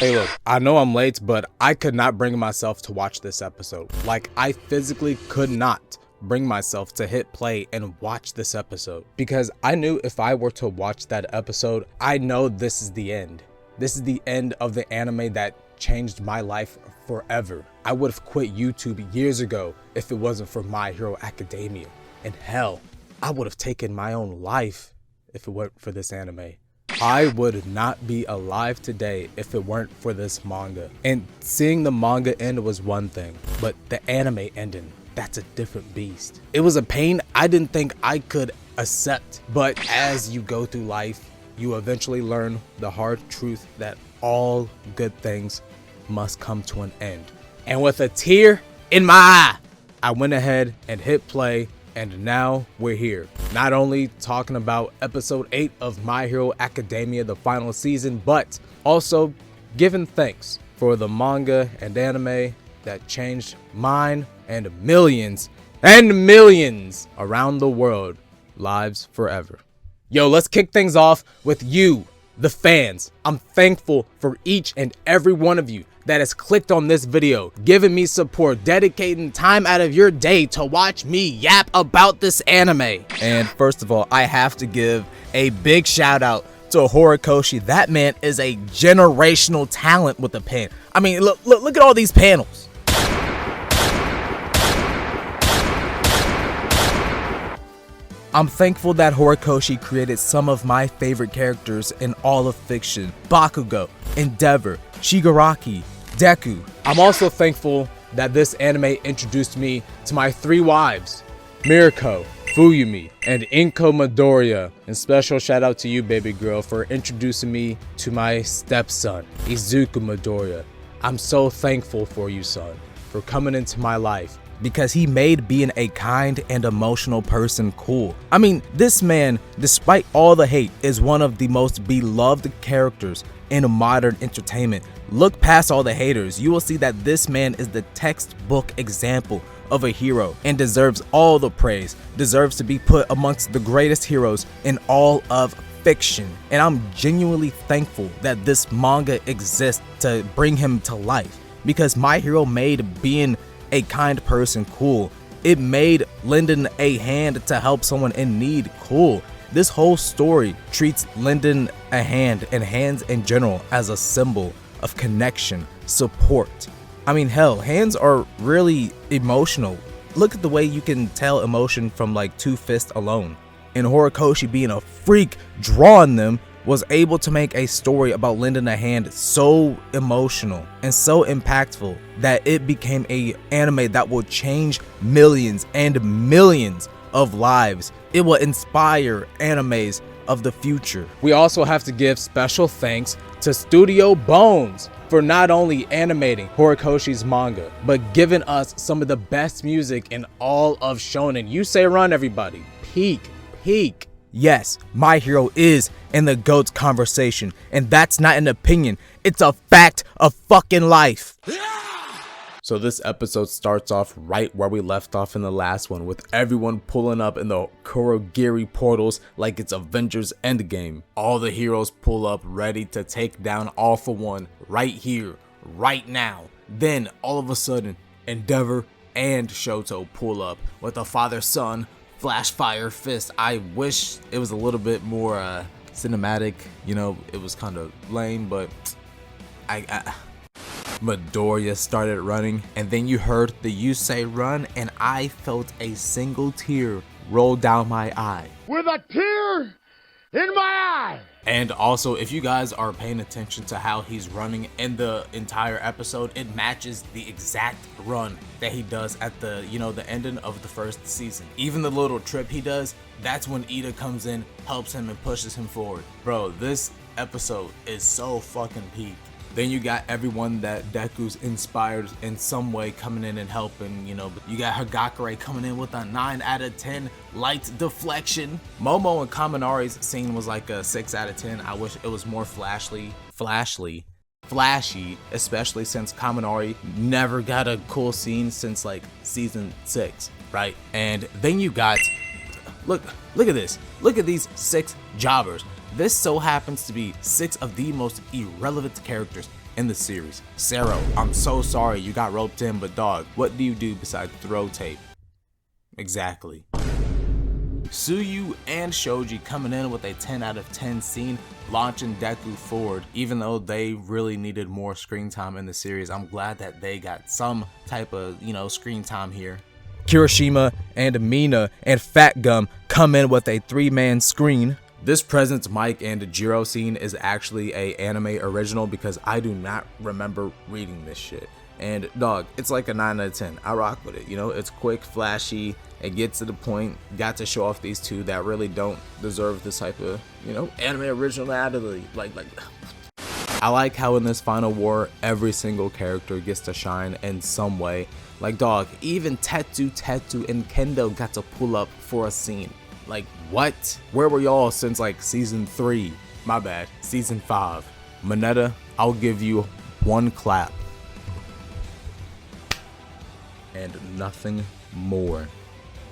Hey look, I know I'm late, but I could not bring myself to watch this episode. Like, I physically could not bring myself to hit play and watch this episode. Because I knew if I were to watch that episode, I know this is the end. This is the end of the anime that changed my life forever. I would have quit YouTube years ago if it wasn't for My Hero Academia. And hell, I would have taken my own life if it weren't for this anime. I would not be alive today if it weren't for this manga. And seeing the manga end was one thing, but the anime ending, that's a different beast. It was a pain I didn't think I could accept. But as you go through life, you eventually learn the hard truth that all good things must come to an end. And with a tear in my eye, I went ahead and hit play, and now we're here. Not only talking about episode 8 of My Hero Academia, the final season, but also giving thanks for the manga and anime that changed mine and millions around the world lives forever. Yo, let's kick things off with you, the fans. I'm thankful for each and every one of you that has clicked on this video, giving me support, dedicating time out of your day to watch me yap about this anime. And first of all, I have to give a big shout out to Horikoshi. That man is a generational talent with a pen. I mean, look at all these panels. I'm thankful that Horikoshi created some of my favorite characters in all of fiction: Bakugo, Endeavor, Shigaraki, Deku. I'm also thankful that this anime introduced me to my 3 wives, Mirko, Fuyumi, and Inko Midoriya. And special shout out to you, baby girl, for introducing me to my stepson, Izuku Midoriya. I'm so thankful for you, son, for coming into my life, because he made being a kind and emotional person cool. I mean, this man, despite all the hate, is one of the most beloved characters in modern entertainment. Look past all the haters, you will see that this man is the textbook example of a hero and deserves all the praise, deserves to be put amongst the greatest heroes in all of fiction. And I'm genuinely thankful that this manga exists to bring him to life, because My Hero made being a kind person cool. It made lending a hand to help someone in need cool. This whole story treats lending a hand and hands in general as a symbol of connection, support. I mean, hell, hands are really emotional. Look at the way you can tell emotion from like 2 fists alone. And Horikoshi, being a freak drawing them, was able to make a story about lending a hand so emotional and so impactful that it became a anime that will change millions and millions of lives. It will inspire animes of the future. We also have to give special thanks to Studio Bones for not only animating Horikoshi's manga, but giving us some of the best music in all of shonen. You say run, everybody. Peak. Yes, My Hero is in the GOAT's conversation, and that's not an opinion, it's a fact of fucking life. So this episode starts off right where we left off in the last one, with everyone pulling up in the Kurogiri portals like it's Avengers Endgame. All the heroes pull up ready to take down All For One right here, right now. Then all of a sudden, Endeavor and Shoto pull up with a father-son flash fire fist. I wish it was a little bit more cinematic, you know, it was kind of lame, but Midoriya started running, and then you heard the "you say run," and I felt a single tear roll down my eye. With a tear in my eye! And also, if you guys are paying attention to how he's running in the entire episode, it matches the exact run that he does at the, you know, the ending of the first season. Even the little trip he does, that's when Ida comes in, helps him, and pushes him forward. Bro, this episode is so fucking peak. Then you got everyone that Deku's inspired in some way coming in and helping, you know. You got Hagakure coming in with a 9 out of 10 light deflection. Momo and Kaminari's scene was like a 6 out of 10. I wish it was more flashy, especially since Kaminari never got a cool scene since like season 6, right? And then you got, look at this. Look at these 6 jobbers. This so happens to be 6 of the most irrelevant characters in the series. Sero, I'm so sorry you got roped in, but dog, what do you do besides throw tape? Exactly. Tsuyu and Shoji coming in with a 10 out of 10 scene, launching Deku forward. Even though they really needed more screen time in the series, I'm glad that they got some type of, screen time here. Kirishima and Mina and Fat Gum come in with a 3-man screen. This Presence Mike and Jiro scene is actually a anime original because I do not remember reading this shit. And dog, it's like a 9 out of 10. I rock with it. It's quick, flashy, it gets to the point. Got to show off these two that really don't deserve this type of, anime originality. Like I like how in this final war, every single character gets to shine in some way. Like dog, even Tetsu and Kendo got to pull up for a scene. Like what? Where were y'all since like season 3? My bad, season 5. Mineta, I'll give you 1 clap. And nothing more.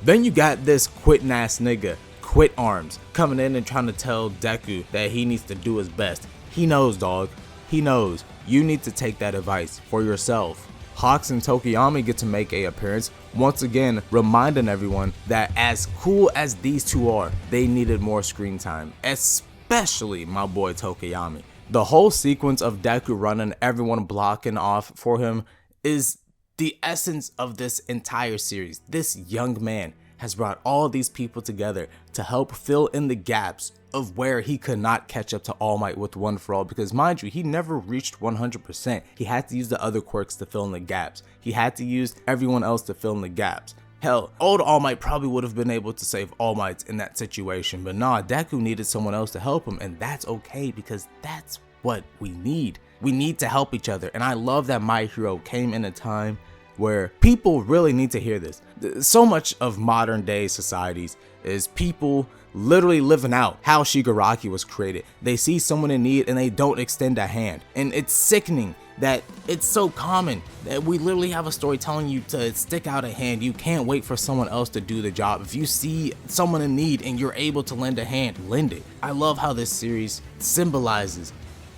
Then you got this quitting ass nigga, Quit Arms, coming in and trying to tell Deku that he needs to do his best. He knows, dog. He knows. You need to take that advice for yourself. Hawks and Tokiyami get to make an appearance, once again reminding everyone that as cool as these two are, they needed more screen time, especially my boy Tokiyami. The whole sequence of Deku running, everyone blocking off for him, is the essence of this entire series. This young man has brought all these people together to help fill in the gaps of where he could not catch up to All Might with One For All, because mind you, he never reached 100%. He had to use the other quirks to fill in the gaps. He had to use everyone else to fill in the gaps. Hell, old All Might probably would have been able to save All Might in that situation, but nah, Deku needed someone else to help him, and that's okay because that's what we need. We need to help each other, and I love that My Hero came in a time where people really need to hear this. So much of modern day societies is people literally living out how Shigaraki was created. They see someone in need and they don't extend a hand. And it's sickening that it's so common that we literally have a story telling you to stick out a hand. You can't wait for someone else to do the job. If you see someone in need and you're able to lend a hand, lend it. I love how this series symbolizes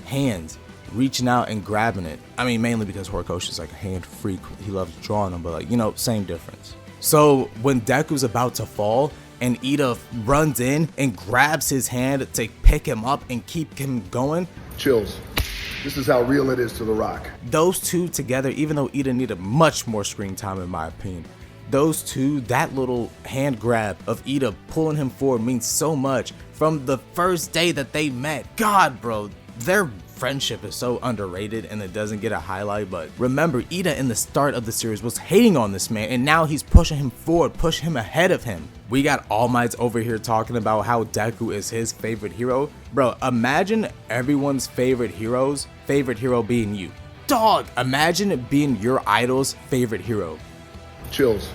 hands, reaching out and grabbing it. I mean, mainly because Horikoshi is like a hand freak. He loves drawing them, but like, same difference. So when Deku's about to fall and Ida runs in and grabs his hand to pick him up and keep him going. Chills. This is how real it is to The Rock. Those two together, even though Ida needed much more screen time in my opinion, those two, that little hand grab of Ida pulling him forward means so much from the first day that they met. God, bro, their friendship is so underrated and it doesn't get a highlight. But remember, Ida in the start of the series was hating on this man, and now he's pushing him forward, pushing him ahead of him. We got All Might over here talking about how Deku is his favorite hero. Bro, imagine everyone's favorite hero being you. Dog, imagine it being your idol's favorite hero. Chills.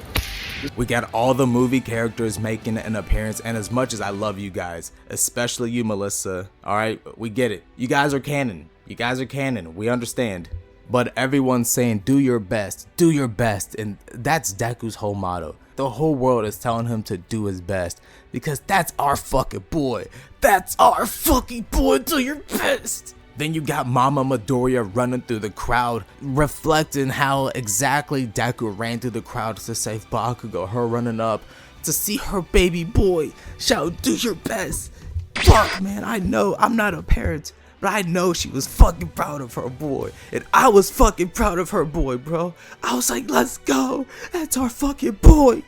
We got all the movie characters making an appearance, and as much as I love you guys, especially you, Melissa, alright, we get it. You guys are canon. We understand. But everyone's saying do your best, and that's Deku's whole motto. The whole world is telling him to do his best, because that's our fucking boy. Do your best. Then you got Mama Midoriya running through the crowd, reflecting how exactly Deku ran through the crowd to save Bakugo, her running up to see her baby boy shout, do your best. Fuck, man, I know I'm not a parent, but I know she was fucking proud of her boy. And I was fucking proud of her boy, bro. I was like, let's go. That's our fucking boy.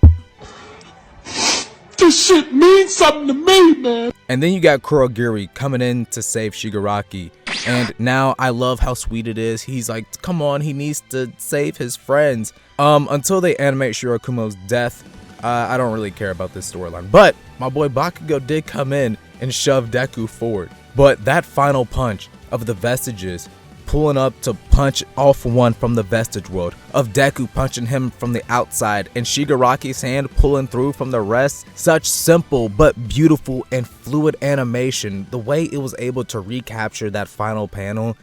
This shit means something to me, man. And then you got Kurogiri coming in to save Shigaraki. And now I love how sweet it is. He's like, come on, he needs to save his friends. Until they animate Shirakumo's death, I don't really care about this storyline. But my boy Bakugo did come in and shove Deku forward. But that final punch of the Vestiges pulling up to punch off one from the Vestige world, of Deku punching him from the outside and Shigaraki's hand pulling through from the rest, such simple but beautiful and fluid animation. The way it was able to recapture that final panel,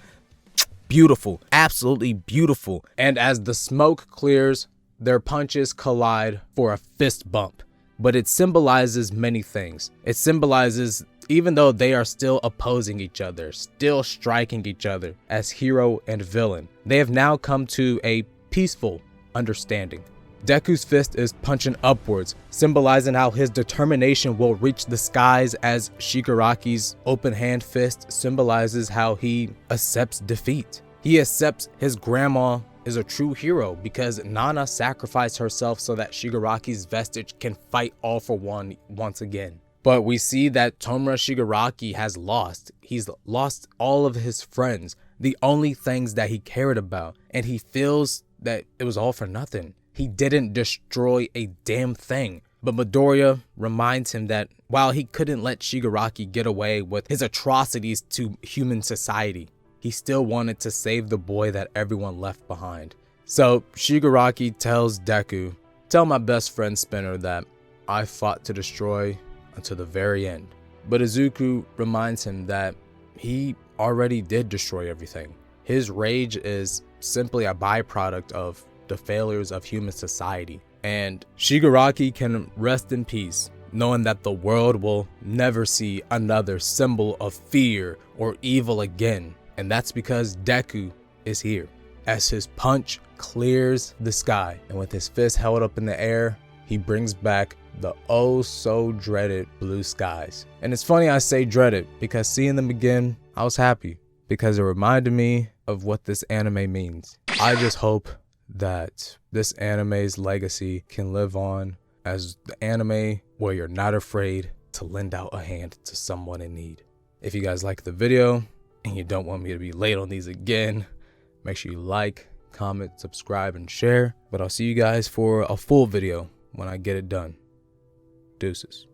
beautiful, absolutely beautiful. And as the smoke clears, their punches collide for a fist bump. But it symbolizes many things. It symbolizes even though they are still opposing each other, still striking each other as hero and villain, they have now come to a peaceful understanding. Deku's fist is punching upwards, symbolizing how his determination will reach the skies, as Shigaraki's open hand fist symbolizes how he accepts defeat. He accepts his grandma is a true hero because Nana sacrificed herself so that Shigaraki's vestige can fight All for One once again. But we see that Tomura Shigaraki has lost. He's lost all of his friends, the only things that he cared about, and he feels that it was all for nothing. He didn't destroy a damn thing. But Midoriya reminds him that while he couldn't let Shigaraki get away with his atrocities to human society, he still wanted to save the boy that everyone left behind. So Shigaraki tells Deku, "Tell my best friend Spinner that I fought to destroy until the very end." But Izuku reminds him that he already did destroy everything. His rage is simply a byproduct of the failures of human society. And Shigaraki can rest in peace, knowing that the world will never see another symbol of fear or evil again. And that's because Deku is here. As his punch clears the sky, and with his fist held up in the air, he brings back the oh so dreaded blue skies. And it's funny I say dreaded, because seeing them again, I was happy, because it reminded me of what this anime means. I just hope that this anime's legacy can live on as the anime where you're not afraid to lend out a hand to someone in need. If you guys like the video and you don't want me to be late on these again, make sure you like, comment, subscribe, and share. But I'll see you guys for a full video when I get it done. Deuces.